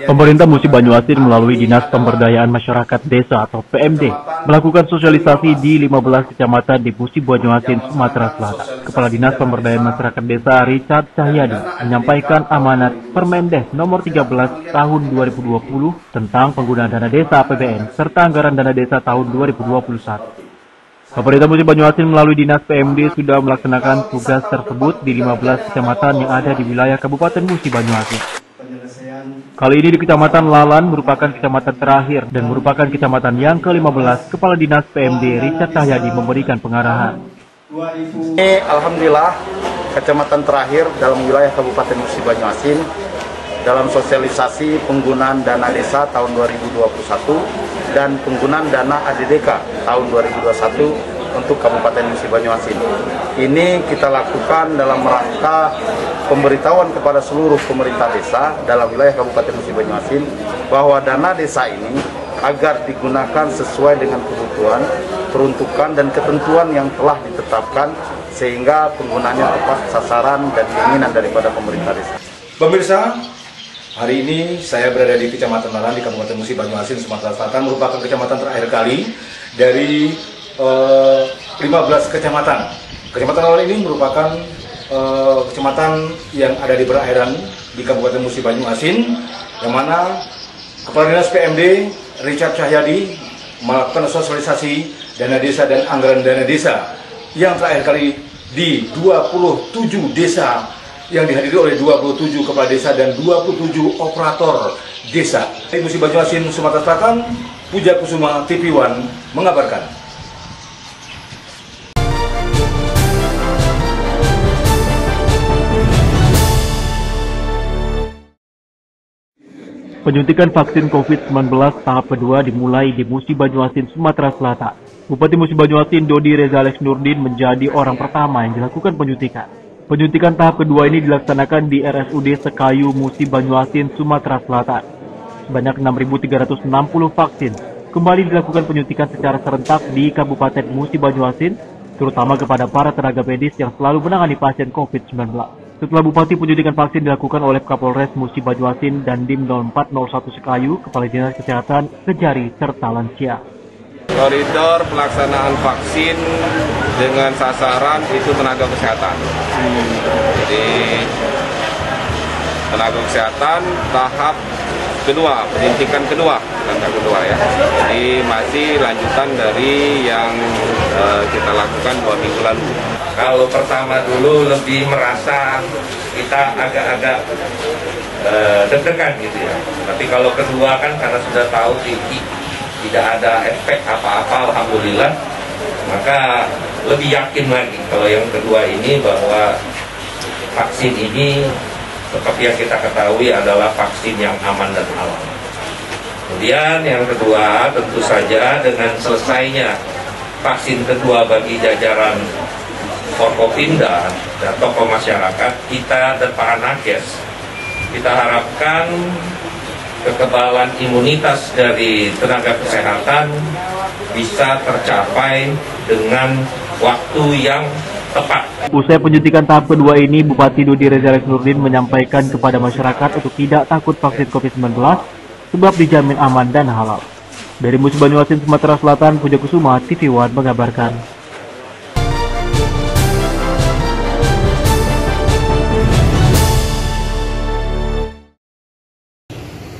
Pemerintah Musi Banyuasin melalui Dinas Pemberdayaan Masyarakat Desa atau PMD melakukan sosialisasi di 15 kecamatan di Musi Banyuasin, Sumatera Selatan. Kepala Dinas Pemberdayaan Masyarakat Desa Richard Cahyadi menyampaikan amanat Permendes nomor 13 tahun 2020 tentang penggunaan dana desa APBN serta anggaran dana desa tahun 2021. Pemerintah Musi Banyuasin melalui Dinas PMD sudah melaksanakan tugas tersebut di 15 kecamatan yang ada di wilayah Kabupaten Musi Banyuasin. Kali ini di Kecamatan Lalan merupakan kecamatan terakhir dan merupakan kecamatan yang ke-15 Kepala Dinas PMD Richard Cahyadi memberikan pengarahan. Ini alhamdulillah kecamatan terakhir dalam wilayah Kabupaten Musi Banyuasin dalam sosialisasi penggunaan dana desa tahun 2021 dan penggunaan dana ADDK tahun 2021 untuk Kabupaten Musi Banyuasin. Ini kita lakukan dalam rangka pemberitahuan kepada seluruh pemerintah desa dalam wilayah Kabupaten Musi Banyuasin bahwa dana desa ini agar digunakan sesuai dengan kebutuhan, peruntukan dan ketentuan yang telah ditetapkan sehingga penggunaannya tepat sasaran dan keinginan daripada pemerintah desa. Pemirsa, hari ini saya berada di Kecamatan Lalan di Kabupaten Musi Banyuasin, Sumatera Selatan, merupakan kecamatan terakhir kali dari 15 kecamatan. Kecamatan Lalan ini merupakan kecamatan yang ada di perairan di Kabupaten Musi Banyuasin, yang mana Kepala Dinas PMD Richard Cahyadi melakukan sosialisasi dana desa dan anggaran dana desa yang terakhir kali di 27 desa yang dihadiri oleh 27 kepala desa dan 27 operator desa. Di Musi Banyuasin, Sumatera Selatan, Puja Kusuma TV One mengabarkan. Penyuntikan vaksin COVID-19 tahap kedua dimulai di Musi Banyuasin, Sumatera Selatan. Bupati Musi Banyuasin Dodi Reza Alex Nurdin menjadi orang pertama yang dilakukan penyuntikan. Penyuntikan tahap kedua ini dilaksanakan di RSUD Sekayu Musi Banyuasin, Sumatera Selatan. Sebanyak 6.360 vaksin kembali dilakukan penyuntikan secara serentak di Kabupaten Musi Banyuasin, terutama kepada para tenaga medis yang selalu menangani pasien COVID-19. Setelah Bupati, penyuntikan vaksin dilakukan oleh Kapolres Musi Banyuasin dan Dim 0401 Sekayu, Kepala Dinas Kesehatan, Kejari, serta lansia. Koridor pelaksanaan vaksin dengan sasaran itu tenaga kesehatan. Jadi tenaga kesehatan tahap kedua, penyuntikan kedua ya. Jadi masih lanjutan dari yang kita lakukan 2 minggu lalu. Kalau pertama dulu lebih merasa kita agak-agak deg-degan gitu ya. Tapi kalau kedua kan karena sudah tahu tidak ada efek apa-apa, alhamdulillah, maka lebih yakin lagi kalau yang kedua ini bahwa vaksin ini seperti yang kita ketahui adalah vaksin yang aman dan halal. Kemudian yang kedua tentu saja dengan selesainya vaksin kedua bagi jajaran Forkopimda dan tokoh masyarakat kita dan para nakes, kita harapkan kekebalan imunitas dari tenaga kesehatan bisa tercapai dengan waktu yang tepat. Usai penyuntikan tahap kedua ini, Bupati Dodi Reza Alex Nurdin menyampaikan kepada masyarakat untuk tidak takut vaksin COVID-19 sebab dijamin aman dan halal. Dari Musi Banyuasin, Sumatera Selatan, Puja Kusuma TV One mengabarkan.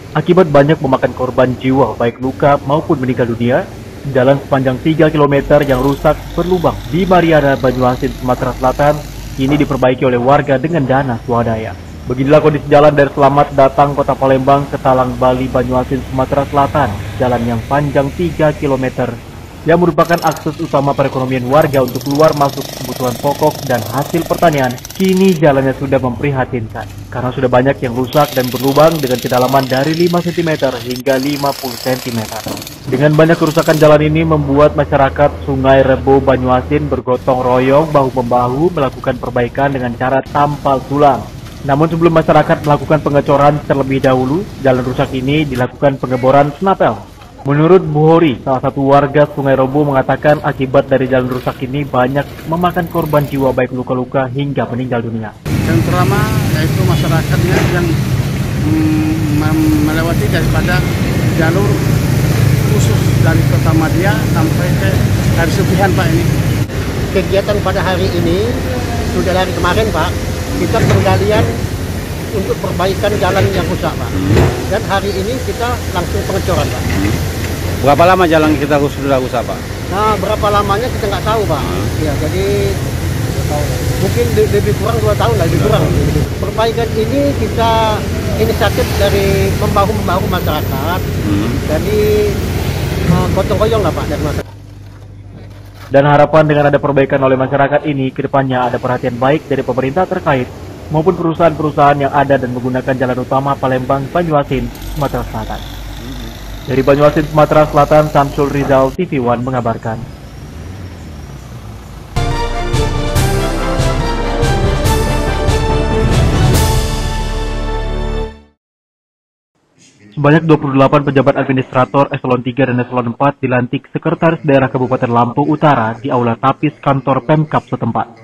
Akibat banyak memakan korban jiwa baik luka maupun meninggal dunia, jalan sepanjang 3 km yang rusak berlubang di Mariana, Banyuasin, Sumatera Selatan kini diperbaiki oleh warga dengan dana swadaya. Beginilah kondisi jalan dari Selamat Datang Kota Palembang ke Talang Bali, Banyuasin, Sumatera Selatan. Jalan yang panjang 3 km yang merupakan akses utama perekonomian warga untuk keluar masuk kebutuhan pokok dan hasil pertanian. Kini jalannya sudah memprihatinkan karena sudah banyak yang rusak dan berlubang dengan kedalaman dari 5 cm hingga 50 cm. Dengan banyak kerusakan jalan ini membuat masyarakat Sungai Rebo, Banyuasin bergotong royong bahu-membahu melakukan perbaikan dengan cara tampal tulang. Namun sebelum masyarakat melakukan pengecoran terlebih dahulu, jalan rusak ini dilakukan pengeboran snapel. Menurut Bu Hori, salah satu warga Sungai Rebo mengatakan akibat dari jalan rusak ini banyak memakan korban jiwa baik luka-luka hingga meninggal dunia. Yang pertama yaitu masyarakatnya yang melewati daripada jalur khusus dari Kota Madia sampai ke Kari Sugihan, Pak. Ini kegiatan pada hari ini sudah dari kemarin, Pak. Kita penggalian untuk perbaikan jalan yang rusak, Pak. Dan hari ini kita langsung pengecoran, Pak. Berapa lama jalan kita sudah rusak, Pak? Nah, berapa lamanya kita nggak tahu, Pak. Ya, jadi mungkin lebih kurang 2 tahun lah, lebih kurang. Perbaikan ini kita inisiatif dari membahu masyarakat. Jadi gotong royong lah, Pak, dari masyarakat. Dan harapan dengan ada perbaikan oleh masyarakat ini, kedepannya ada perhatian baik dari pemerintah terkait maupun perusahaan-perusahaan yang ada dan menggunakan jalan utama Palembang, Banyuasin, Sumatera Selatan. Dari Banyuasin, Sumatera Selatan, Samsul Rizal, TV One mengabarkan. Sebanyak 28 pejabat administrator eselon 3 dan eselon 4 dilantik Sekretaris Daerah Kabupaten Lampung Utara di Aula Tapis kantor Pemkab setempat.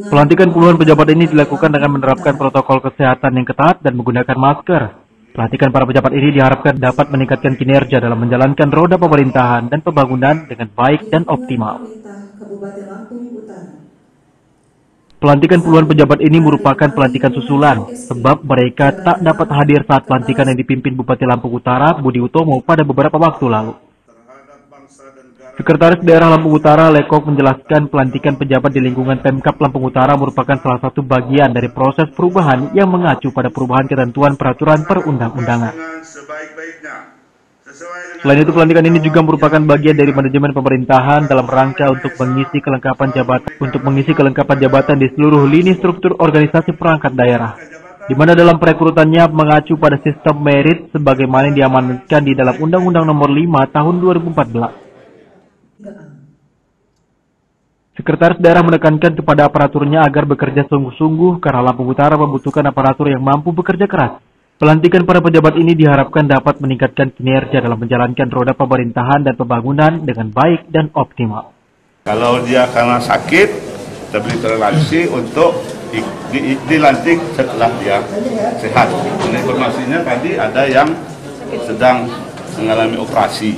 Pelantikan puluhan pejabat ini dilakukan dengan menerapkan protokol kesehatan yang ketat dan menggunakan masker. Pelantikan para pejabat ini diharapkan dapat meningkatkan kinerja dalam menjalankan roda pemerintahan dan pembangunan dengan baik dan optimal. Pelantikan puluhan pejabat ini merupakan pelantikan susulan, sebab mereka tak dapat hadir saat pelantikan yang dipimpin Bupati Lampung Utara, Budi Utomo, pada beberapa waktu lalu. Sekretaris Daerah Lampung Utara, Lekok, menjelaskan pelantikan pejabat di lingkungan Pemkab Lampung Utara merupakan salah satu bagian dari proses perubahan yang mengacu pada perubahan ketentuan peraturan perundang-undangan. Selain itu, pelantikan ini juga merupakan bagian dari manajemen pemerintahan dalam rangka untuk mengisi kelengkapan jabatan di seluruh lini struktur organisasi perangkat daerah, di mana dalam perekrutannya mengacu pada sistem merit sebagaimana yang diamanatkan di dalam Undang-Undang Nomor 5 Tahun 2014. Sekretaris Daerah menekankan kepada aparaturnya agar bekerja sungguh-sungguh karena Lampung Utara membutuhkan aparatur yang mampu bekerja keras. Pelantikan para pejabat ini diharapkan dapat meningkatkan kinerja dalam menjalankan roda pemerintahan dan pembangunan dengan baik dan optimal. Kalau dia karena sakit, kita beri toleransi untuk dilantik setelah dia sehat. Ini informasinya tadi ada yang sedang mengalami operasi.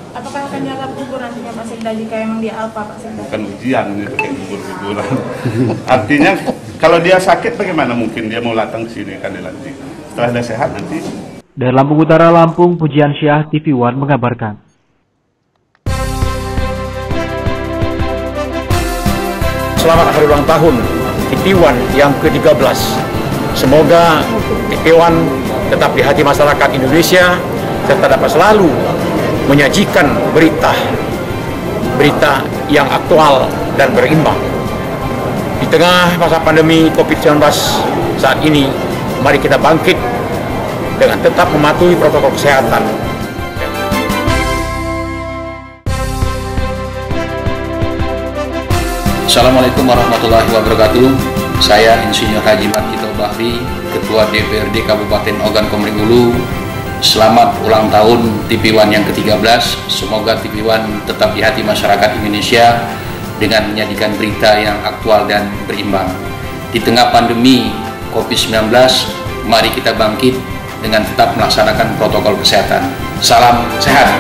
Apakah akan nyala gugur nantinya Pak Sekda jika emang dia alfa, Pak Sekda? Bukan ujian ini pakai gugur-guguran. Artinya kalau dia sakit bagaimana mungkin dia mau datang ke sini kan dilantik. Setelah dia sehat nanti. Dari Lampung Utara, Lampung, Pujian Syah, TV One mengabarkan. Selamat hari ulang tahun TV One yang ke-13. Semoga TV One tetap di hati masyarakat Indonesia serta dapat selalu menyajikan berita yang aktual dan berimbang. Di tengah masa pandemi COVID-19 saat ini, mari kita bangkit dengan tetap mematuhi protokol kesehatan. Assalamualaikum warahmatullahi wabarakatuh. Saya Insinyur Haji Markito Bahri, Ketua DPRD Kabupaten Ogan Komering Ulu. Selamat ulang tahun TV One yang ke-13. Semoga TV One tetap di hati masyarakat Indonesia dengan menyajikan berita yang aktual dan berimbang. Di tengah pandemi COVID-19, mari kita bangkit dengan tetap melaksanakan protokol kesehatan. Salam sehat.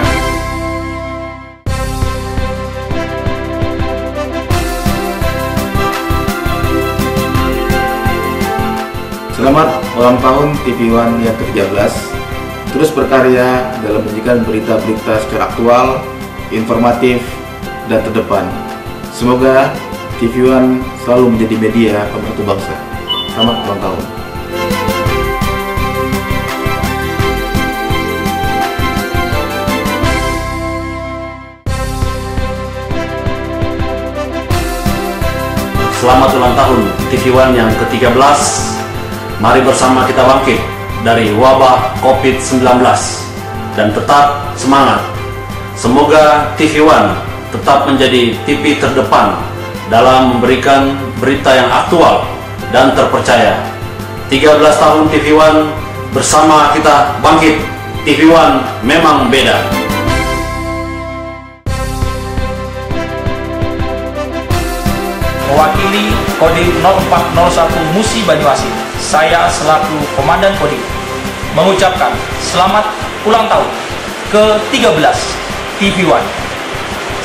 Selamat ulang tahun TV One yang ke-13. Terus berkarya dalam menyajikan berita-berita secara aktual, informatif, dan terdepan. Semoga TV One selalu menjadi media pemersatu bangsa. Selamat ulang tahun. Selamat ulang tahun TV One yang ke-13. Mari bersama kita bangkit dari wabah COVID-19 dan tetap semangat. Semoga TV One tetap menjadi TV terdepan dalam memberikan berita yang aktual dan terpercaya. 13 tahun TV One, bersama kita bangkit. TV One memang beda. mewakili Kodim 0401 Musi Banyuasin, saya selaku Komandan Kodim mengucapkan selamat ulang tahun ke-13 TV One.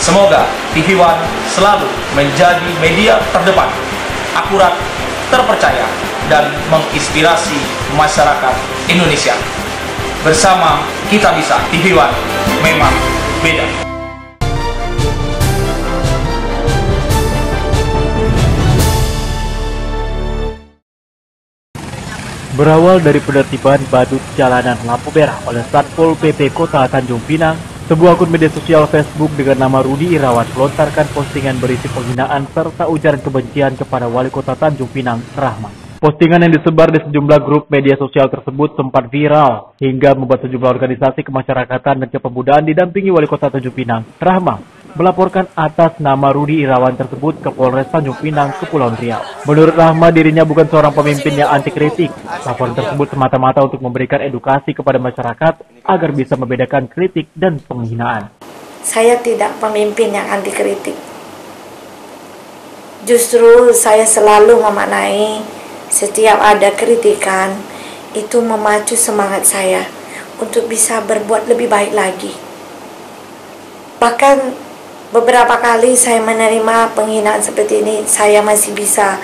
Semoga TV One selalu menjadi media terdepan, akurat, terpercaya, dan menginspirasi masyarakat Indonesia. Bersama kita bisa, TV One memang beda. Berawal dari penertiban badut jalanan lampu merah oleh Satpol PP Kota Tanjung Pinang, sebuah akun media sosial Facebook dengan nama Rudi Irawan melontarkan postingan berisi penghinaan serta ujaran kebencian kepada Wali Kota Tanjung Pinang, Rahma. Postingan yang disebar di sejumlah grup media sosial tersebut sempat viral hingga membuat sejumlah organisasi kemasyarakatan dan kepemudaan didampingi Wali Kota Tanjung Pinang, Rahma, melaporkan atas nama Rudi Irawan tersebut ke Polres Tanjung Pinang, Kepulauan Riau. Menurut Rahma, dirinya bukan seorang pemimpin yang anti kritik. Laporan tersebut semata-mata untuk memberikan edukasi kepada masyarakat agar bisa membedakan kritik dan penghinaan. Saya tidak pemimpin yang anti kritik. Justru saya selalu memaknai setiap ada kritikan itu memacu semangat saya untuk bisa berbuat lebih baik lagi. Bahkan beberapa kali saya menerima penghinaan seperti ini, saya masih bisa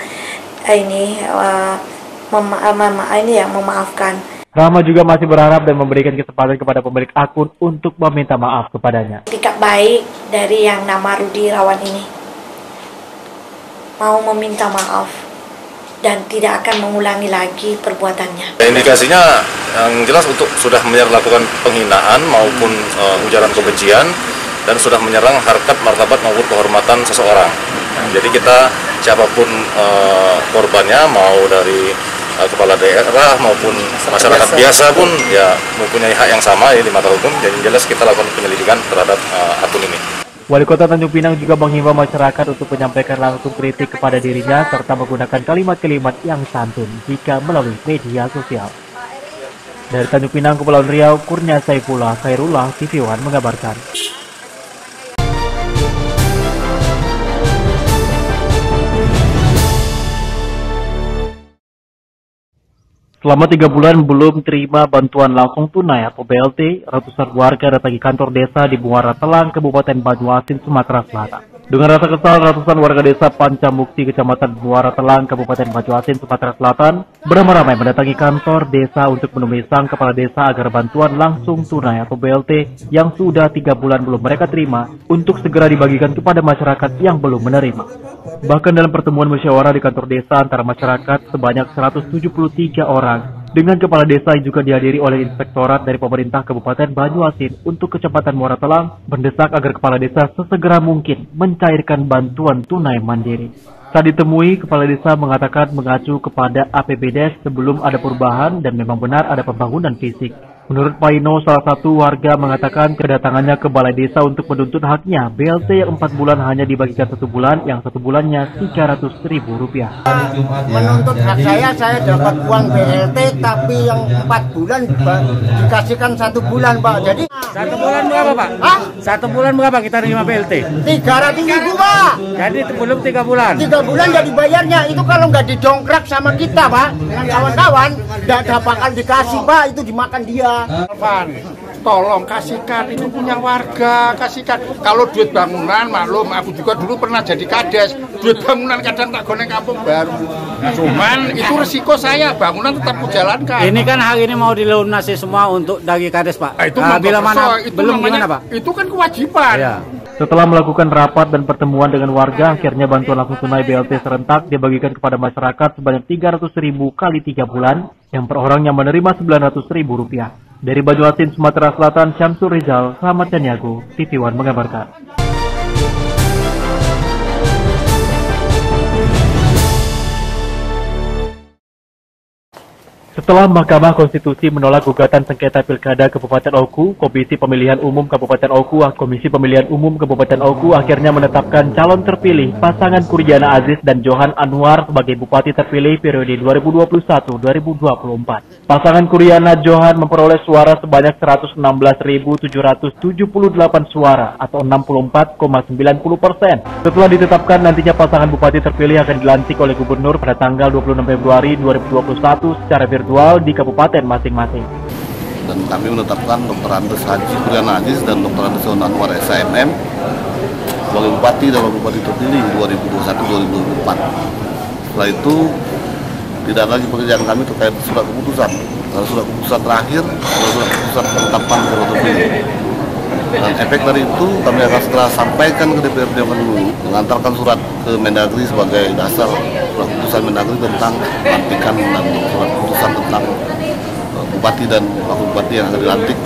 memaafkan. Rahma juga masih berharap dan memberikan kesempatan kepada pemilik akun untuk meminta maaf kepadanya. Sikap baik dari yang nama Rudi Irawan ini mau meminta maaf dan tidak akan mengulangi lagi perbuatannya. Indikasinya yang jelas sudah melakukan penghinaan maupun ujaran kebencian dan sudah menyerang harkat, martabat maupun kehormatan seseorang. Jadi kita siapapun korbannya, mau dari kepala daerah maupun masyarakat biasa pun ya mempunyai hak yang sama ya di mata hukum. Jadi jelas kita lakukan penyelidikan terhadap akun ini. Wali Kota Tanjung Pinang juga menghimbau masyarakat untuk menyampaikan langsung kritik kepada dirinya serta menggunakan kalimat-kalimat yang santun jika melalui media sosial. Dari Tanjung Pinang, Kepulauan Riau, Kurnia Saifullah Khairullah, TV One mengabarkan. Selama 3 bulan belum terima bantuan langsung tunai atau BLT, ratusan warga datangi kantor desa di Muara Telang, Kabupaten Banyuasin, Sumatera Selatan. Dengan rasa kesal, ratusan warga desa Pancamukti, Kecamatan Muara Telang, Kabupaten Banyuasin, Sumatera Selatan, beramai-ramai mendatangi kantor desa untuk menemui sang kepala desa agar bantuan langsung tunai atau BLT yang sudah 3 bulan belum mereka terima untuk segera dibagikan kepada masyarakat yang belum menerima. Bahkan dalam pertemuan musyawarah di kantor desa antara masyarakat sebanyak 173 orang dengan kepala desa yang juga dihadiri oleh inspektorat dari pemerintah Kabupaten Banyuasin untuk Kecamatan Muara Telang mendesak agar kepala desa sesegera mungkin mencairkan bantuan tunai mandiri. Saat ditemui, kepala desa mengatakan mengacu kepada APBDes sebelum ada perubahan dan memang benar ada pembangunan fisik. Menurut Paino, salah satu warga mengatakan kedatangannya ke balai desa untuk menuntut haknya BLT yang 4 bulan hanya dibagikan 1 bulan, yang 1 bulannya Rp300.000. Menuntut hak saya dapat uang BLT tapi yang 4 bulan dikasihkan 1 bulan, Pak. Jadi 1 bulan berapa, Pak? Hah? 1 bulan berapa kita terima BLT? 300.000, Pak. Jadi belum 3 bulan. 3 bulan jadi bayarnya. Itu kalau nggak didongkrak sama kita, Pak, dengan kawan-kawan, nggak bakal dikasih, Pak. Itu dimakan dia. Tolong kasihkan, itu punya warga, kasihkan. Kalau duit bangunan, maklum, aku juga dulu pernah jadi kades. Duit bangunan kadang tak goneng kampung baru. Cuman itu resiko saya, bangunan tetap kujalankan. Ini kan hari ini mau dilunasi semua untuk dari kades, Pak. Itu bila mana itu belum namanya, gimana, Pak? Itu kan kewajiban. Ya. Setelah melakukan rapat dan pertemuan dengan warga, akhirnya bantuan langsung tunai BLT serentak dibagikan kepada masyarakat sebanyak Rp300.000 kali 3 bulan, yang per orangnya menerima Rp900.000. Dari Banyuasin, Sumatera Selatan, Syamsul Rizal, Rahmat Caniago, TV One mengabarkan. Setelah Setelah Mahkamah Konstitusi menolak gugatan sengketa Pilkada Kabupaten Oku, Komisi Pemilihan Umum Kabupaten Oku akhirnya menetapkan calon terpilih pasangan Kuryana Aziz dan Johan Anwar sebagai Bupati terpilih periode 2021-2024. Pasangan Kuryana Johan memperoleh suara sebanyak 116.778 suara atau 64,90%. Setelah ditetapkan, nantinya pasangan Bupati terpilih akan dilantik oleh Gubernur pada tanggal 26 Februari 2021 secara virtual di kabupaten masing-masing. Dan kami menetapkan Dr. Andes Haji Kuryana Aziz dan Dr. Andes Johan Anwar SHMM sebagai Bupati dan Bupati terpilih 2021-2024. Setelah itu tidak lagi pekerjaan kami terkait surat keputusan. Kalau surat keputusan terakhir, kalau surat keputusan penetapan calon terpilih. Dan efek dari itu kami akan segera sampaikan ke DPRD dulu, mengantarkan surat ke Mendagri sebagai dasar surat keputusan Mendagri tentang pelantikan dan surat keputusan tentang bupati dan wakil bupati yang akan dilantik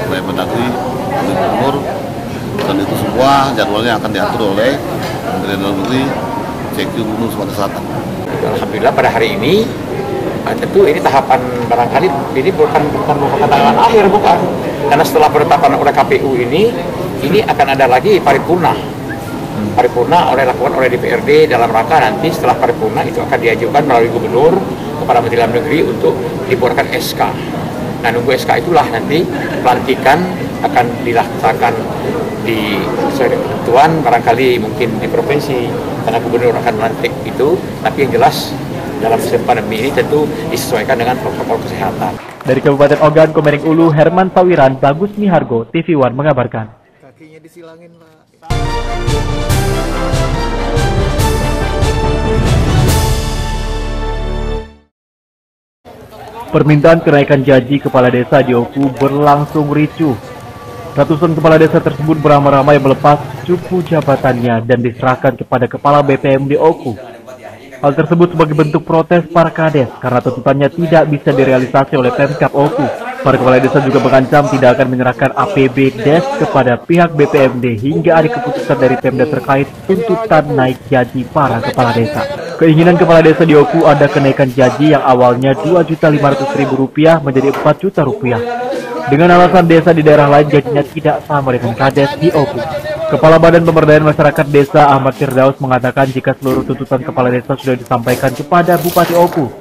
oleh Mendagri, oleh Gubernur, dan itu semua jadwalnya akan diatur oleh Menteri Dalam Negeri, CQ Gubernur Sumatera Selatan. Alhamdulillah pada hari ini tentu ini tahapan barangkali ini bukan tahapan akhir, bukan, karena setelah penetapan oleh KPU ini akan ada lagi paripurna lakukan oleh DPRD dalam rangka nanti setelah paripurna itu akan diajukan melalui Gubernur kepada Menteri Dalam Negeri untuk dibuatkan SK. Nah, nunggu SK itulah nanti pelantikan akan dilaksanakan di sesuai dengan ketentuan barangkali mungkin di provinsi karena Gubernur akan melantik itu, tapi yang jelas dalam sistem pandemi ini tentu disesuaikan dengan protokol kesehatan. Dari Kabupaten Ogan Komering Ulu, Herman Sawiran, Bagus Mihargo, TV One mengabarkan. Kakinya disilangin, Pak. Permintaan kenaikan gaji kepala desa di Oku berlangsung ricuh. Ratusan kepala desa tersebut beramai-ramai melepas cupu jabatannya dan diserahkan kepada Kepala BPMD Oku. Hal tersebut sebagai bentuk protes para kades karena tuntutannya tidak bisa direalisasi oleh Pemkab Oku. Para kepala desa juga mengancam tidak akan menyerahkan APB Des kepada pihak BPMD hingga ada keputusan dari Pemda terkait tuntutan naik gaji para kepala desa. Keinginan kepala desa di Oku ada kenaikan gaji yang awalnya Rp2.500.000 menjadi Rp4.000.000. Dengan alasan desa di daerah lain gajinya tidak sama dengan kades di Oku. Kepala Badan Pemberdayaan Masyarakat Desa Ahmad Firdaus mengatakan jika seluruh tuntutan kepala desa sudah disampaikan kepada Bupati Oku.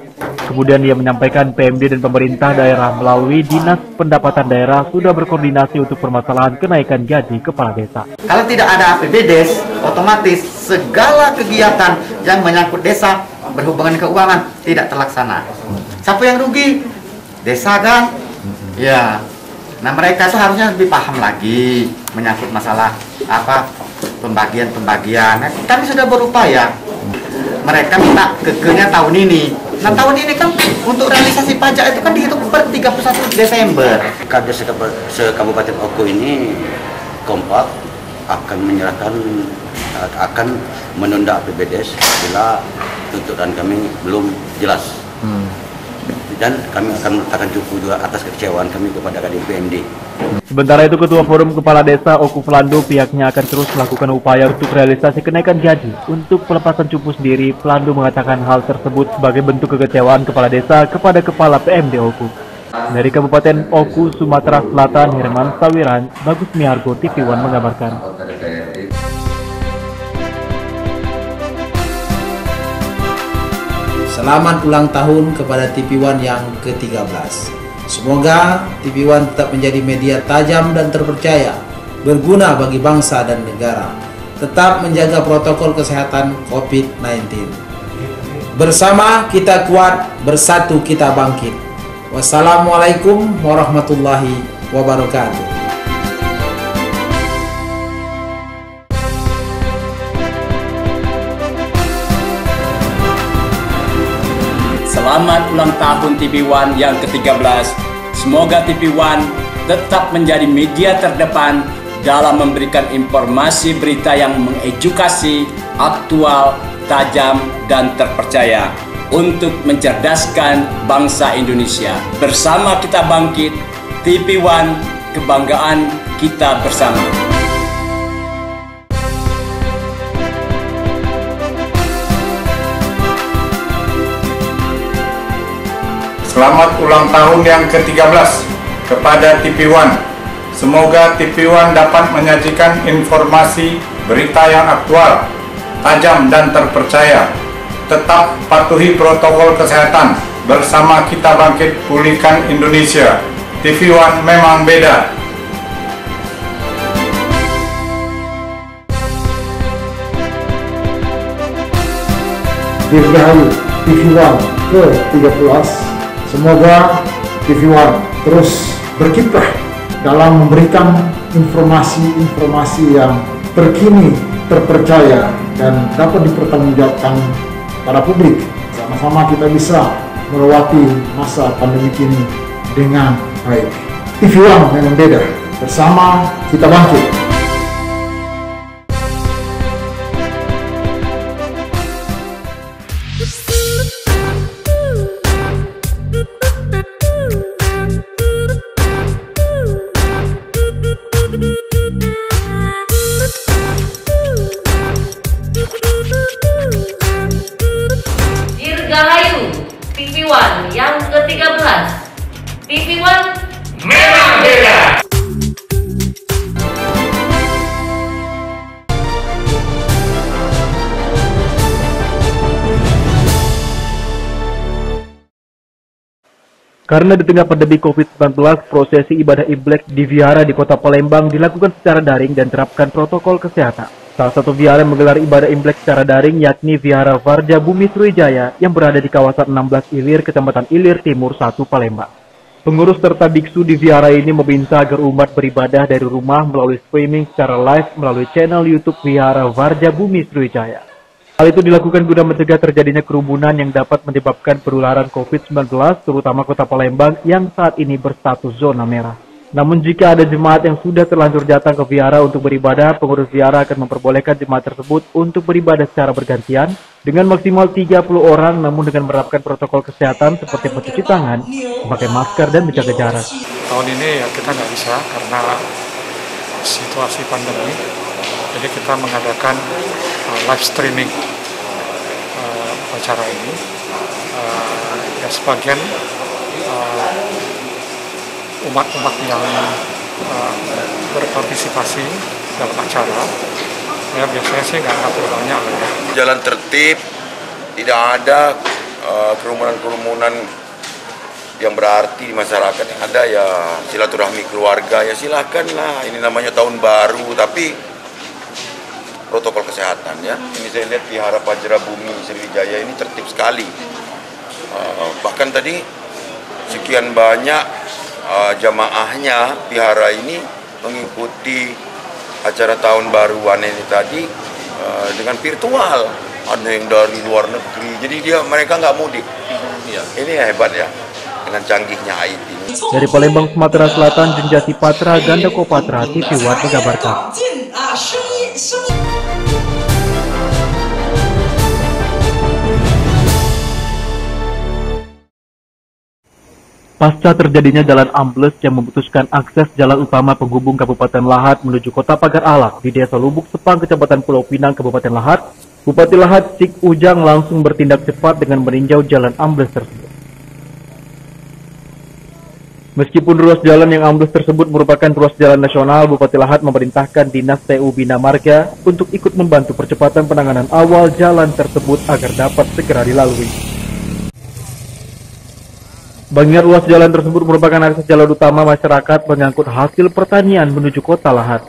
Kemudian ia menyampaikan PMD dan pemerintah daerah melalui Dinas Pendapatan Daerah sudah berkoordinasi untuk permasalahan kenaikan gaji kepala desa. Kalau tidak ada APB Des, otomatis segala kegiatan yang menyangkut desa berhubungan keuangan tidak terlaksana. Siapa yang rugi? Desa kan? Ya. Nah, mereka itu harusnya lebih paham lagi menyangkut masalah pembagian. Kami sudah berupaya. Mereka minta kekenya tahun ini. Nah, tahun ini kan untuk realisasi pajak itu kan dihitung per 31 Desember. Kades Kabupaten Oku ini kompak akan menunda APBDes bila tuntutan kami belum jelas. Dan kami akan meletakkan cukup juga atas kekecewaan kami kepada KDPMD. Sementara itu, Ketua Forum Kepala Desa Oku Pelando pihaknya akan terus melakukan upaya untuk realisasi kenaikan gaji. Untuk pelepasan cupu sendiri, Pelando mengatakan hal tersebut sebagai bentuk kekecewaan Kepala Desa kepada Kepala PMD Oku. Dari Kabupaten Oku, Sumatera Selatan, Herman Sawiran, Bagus Mihargo, TV One mengabarkan. Selamat ulang tahun kepada TV One yang ke-13. Semoga TV One tetap menjadi media tajam dan terpercaya, berguna bagi bangsa dan negara. Tetap menjaga protokol kesehatan COVID-19. Bersama kita kuat, bersatu kita bangkit. Wassalamualaikum warahmatullahi wabarakatuh. Selamat ulang tahun TV One yang ke-13. Semoga TV One tetap menjadi media terdepan dalam memberikan informasi berita yang mengedukasi, aktual, tajam, dan terpercaya untuk mencerdaskan bangsa Indonesia. Bersama kita bangkit, TV One, kebanggaan kita bersama. selamat ulang tahun yang ke-13 kepada TV One. Semoga TV One dapat menyajikan informasi berita yang aktual, tajam dan terpercaya. Tetap patuhi protokol kesehatan. Bersama kita bangkit pulihkan Indonesia. TV One memang beda. Dirgahayu TV One ke-13. Semoga TV One terus berkiprah dalam memberikan informasi-informasi yang terkini, terpercaya, dan dapat dipertanggungjawabkan pada publik. Sama-sama kita bisa melewati masa pandemi ini dengan baik. TV One memang beda. Bersama kita bangkit. Dirgahayu TV One yang ke-13. TV One memang beda. Karena di tengah pandemi COVID-19, prosesi ibadah Imlek di vihara di Kota Palembang dilakukan secara daring dan terapkan protokol kesehatan. Salah satu vihara yang menggelar ibadah Imlek secara daring yakni Vihara Varja Bumi Sriwijaya yang berada di kawasan 16 Ilir, Kecamatan Ilir Timur 1, Palembang. Pengurus serta biksu di vihara ini meminta agar umat beribadah dari rumah melalui streaming secara live melalui channel YouTube Vihara Varja Bumi Sriwijaya. Hal itu dilakukan guna mencegah terjadinya kerumunan yang dapat menyebabkan penularan COVID-19, terutama Kota Palembang yang saat ini berstatus zona merah. Namun jika ada jemaat yang sudah terlanjur datang ke vihara untuk beribadah, pengurus vihara akan memperbolehkan jemaat tersebut untuk beribadah secara bergantian dengan maksimal 30 orang, namun dengan menerapkan protokol kesehatan seperti mencuci tangan, memakai masker, dan menjaga jarak. Tahun ini ya kita nggak bisa karena situasi pandemi, jadi kita mengadakan live streaming acara ini. Ya sebagian umat-umat yang berpartisipasi dalam acara, ya biasanya sih nggak terlalu banyak. Jalan tertib, tidak ada kerumunan-kerumunan yang berarti di masyarakat. Yang ada ya silaturahmi keluarga, ya silakan lah. Ini namanya tahun baru, tapi protokol kesehatan ya. Ini saya lihat Vihara Varja Bumi Sriwijaya ini tertib sekali. Bahkan tadi sekian banyak jamaahnya vihara ini mengikuti acara tahun baruan ini tadi dengan virtual. Ada yang dari luar negeri, jadi mereka nggak mudik. Ini hebat ya, dengan canggihnya IT. Dari Palembang, Sumatera Selatan, Junjati Patra, Gandako Patra, TV One mengabarkan. Pasca terjadinya jalan ambles yang memutuskan akses jalan utama penghubung Kabupaten Lahat menuju Kota Pagar Alam di Desa Lubuk Sepang, Kecamatan Pulau Pinang, Kabupaten Lahat, Bupati Lahat Cik Ujang langsung bertindak cepat dengan meninjau jalan ambles tersebut. Meskipun ruas jalan yang ambles tersebut merupakan ruas jalan nasional, Bupati Lahat memerintahkan Dinas TU Bina Marga untuk ikut membantu percepatan penanganan awal jalan tersebut agar dapat segera dilalui. Mengingat ruas jalan tersebut merupakan akses jalan utama masyarakat mengangkut hasil pertanian menuju Kota Lahat.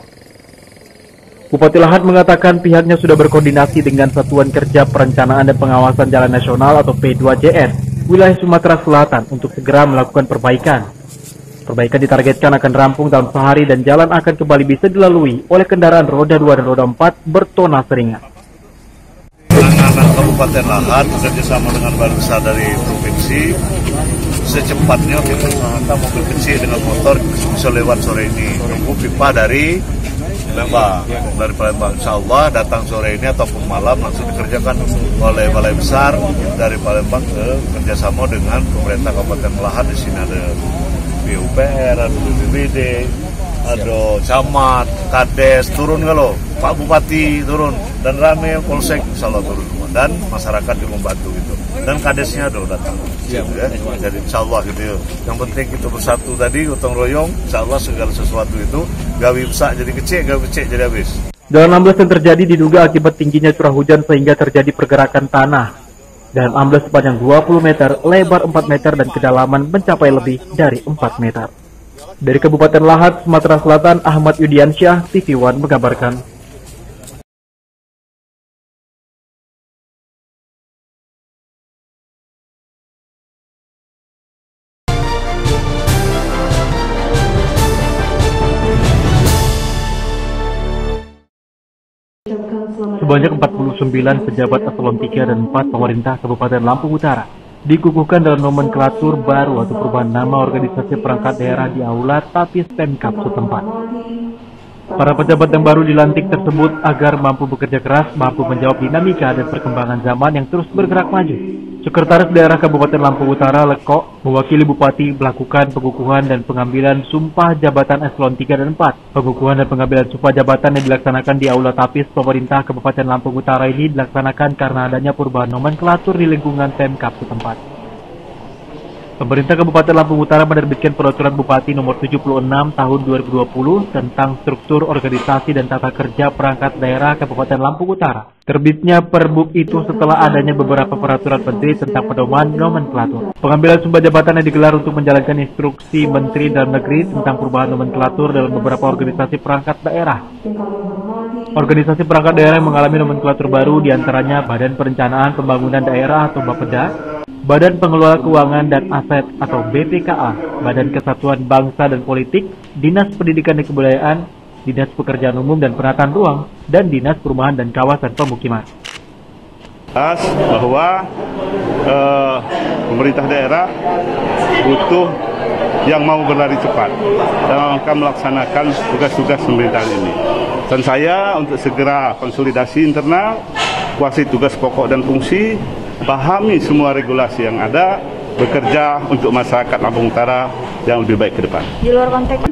Bupati Lahat mengatakan pihaknya sudah berkoordinasi dengan Satuan Kerja Perencanaan dan Pengawasan Jalan Nasional atau P2JN wilayah Sumatera Selatan untuk segera melakukan perbaikan. Perbaikan ditargetkan akan rampung dalam sehari dan jalan akan kembali bisa dilalui oleh kendaraan roda 2 dan roda 4 bertona ringan. Penanganan Kabupaten Lahat bekerjasama dengan Balsa dari Provinsi secepatnya kita usahakan mobil kecil dengan motor bisa lewat sore ini. Tunggu pipa dari Palembang, insya Allah datang sore ini ataupun malam langsung dikerjakan oleh Balai Besar dari Palembang ke kerjasama dengan pemerintah Kabupaten Lahat. Di sini ada PUPR, ada BPBD, ada camat, kades turun kalau Pak Bupati turun dan rame Polsek insya Allah turun dan masyarakat juga membantu gitu. dan kadesnya udah datang. Ya. Jadi insya Allah gitu. Yang penting kita bersatu tadi, gotong royong. Insya Allah segala sesuatu itu gawi besar jadi kecil, gawi kecil jadi habis. Dalam amblas yang terjadi diduga akibat tingginya curah hujan sehingga terjadi pergerakan tanah. Dan amblas sepanjang 20 meter, lebar 4 meter dan kedalaman mencapai lebih dari 4 meter. Dari Kabupaten Lahat, Sumatera Selatan, Ahmad Yudiansyah, TV One mengabarkan. Sebanyak 49 pejabat eselon 3 dan 4 pemerintah Kabupaten Lampung Utara dikukuhkan dalam nomenklatur baru atau perubahan nama organisasi perangkat daerah di Aula Tapis Pemkab setempat. Para pejabat yang baru dilantik tersebut agar mampu bekerja keras, mampu menjawab dinamika dan perkembangan zaman yang terus bergerak maju. Sekretaris Daerah Kabupaten Lampung Utara Lekok mewakili Bupati melakukan pengukuhan dan pengambilan sumpah jabatan eselon 3 dan 4. Pengukuhan dan pengambilan sumpah jabatan yang dilaksanakan di Aula Tapis pemerintah Kabupaten Lampung Utara ini dilaksanakan karena adanya perubahan nomenklatur di lingkungan Pemkab setempat. Pemerintah Kabupaten Lampung Utara menerbitkan Peraturan Bupati Nomor 76 Tahun 2020 tentang struktur organisasi dan tata kerja perangkat daerah Kabupaten Lampung Utara. Terbitnya Perbuk itu setelah adanya beberapa peraturan menteri tentang pedoman nomenklatur. Pengambilan sumpah jabatan yang digelar untuk menjalankan instruksi Menteri Dalam Negeri tentang perubahan nomenklatur dalam beberapa organisasi perangkat daerah. Organisasi perangkat daerah yang mengalami nomenklatur baru diantaranya Badan Perencanaan Pembangunan Daerah atau Bapeda, Badan Pengelola Keuangan dan Aset atau BPKA, Badan Kesatuan Bangsa dan Politik, Dinas Pendidikan dan Kebudayaan, Dinas Pekerjaan Umum dan Penataan Ruang, dan Dinas Perumahan dan Kawasan Pemukiman. Bahwa pemerintah daerah butuh yang mau berlari cepat dalam rangka melaksanakan tugas-tugas pemerintahan ini. Dan saya untuk segera konsolidasi internal, kuasai tugas pokok dan fungsi, pahami semua regulasi yang ada, bekerja untuk masyarakat Lampung Utara yang lebih baik ke depan. Di luar konteks.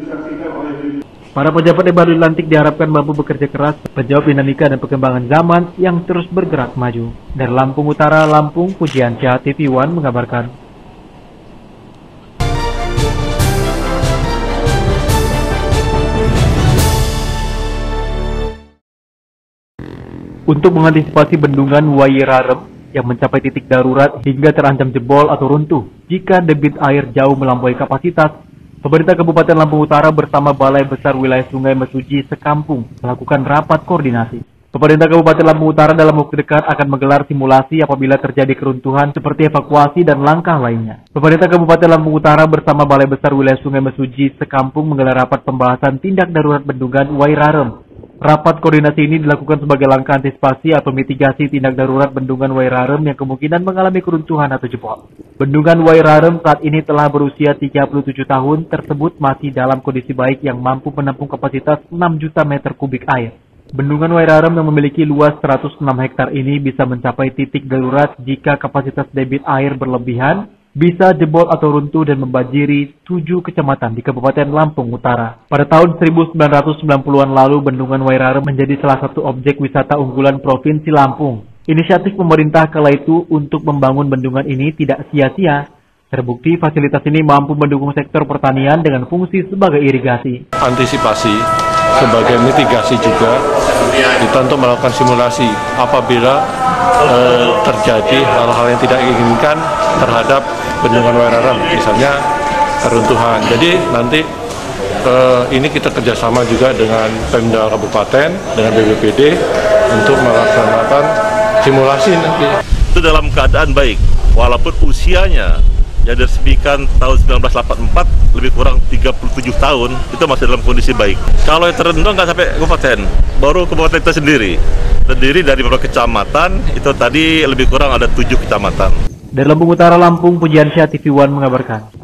Para pejabat yang baru dilantik diharapkan mampu bekerja keras, menjawab dinamika dan perkembangan zaman yang terus bergerak maju. Dari Lampung Utara, Lampung, Pujiansyah, TV One mengabarkan. Untuk mengantisipasi bendungan Wairarem yang mencapai titik darurat hingga terancam jebol atau runtuh jika debit air jauh melampaui kapasitas, pemerintah Kabupaten Lampung Utara bersama Balai Besar Wilayah Sungai Mesuji Sekampung melakukan rapat koordinasi. Pemerintah Kabupaten Lampung Utara dalam waktu dekat akan menggelar simulasi apabila terjadi keruntuhan seperti evakuasi dan langkah lainnya. Pemerintah Kabupaten Lampung Utara bersama Balai Besar Wilayah Sungai Mesuji Sekampung menggelar rapat pembahasan tindak darurat bendungan Wairarem. Rapat koordinasi ini dilakukan sebagai langkah antisipasi atau mitigasi tindak darurat bendungan Wairarem yang kemungkinan mengalami keruntuhan atau jebol. Bendungan Wairarem saat ini telah berusia 37 tahun tersebut masih dalam kondisi baik yang mampu menampung kapasitas 6 juta meter kubik air. Bendungan Wairarem yang memiliki luas 106 hektar ini bisa mencapai titik darurat jika kapasitas debit air berlebihan, bisa jebol atau runtuh dan membanjiri 7 kecamatan di Kabupaten Lampung Utara. Pada tahun 1990-an lalu, Bendungan Wairarem menjadi salah satu objek wisata unggulan Provinsi Lampung. Inisiatif pemerintah kala itu untuk membangun bendungan ini tidak sia-sia. Terbukti fasilitas ini mampu mendukung sektor pertanian dengan fungsi sebagai irigasi. Antisipasi sebagai mitigasi juga kita untuk melakukan simulasi apabila terjadi hal-hal yang tidak diinginkan terhadap bendungan Wairarem, misalnya keruntuhan. Jadi nanti ini kita kerjasama juga dengan Pemda Kabupaten, dengan BPBD untuk melaksanakan simulasi nanti. Itu dalam keadaan baik, walaupun usianya yang diresmikan tahun 1984 lebih kurang 37 tahun, itu masih dalam kondisi baik. Kalau yang terendah nggak sampai kabupaten, baru kabupaten kita sendiri. Terdiri dari beberapa kecamatan, itu tadi lebih kurang ada 7 kecamatan. Dari Lampung Utara, Lampung, Pujiansyah, TV One mengabarkan.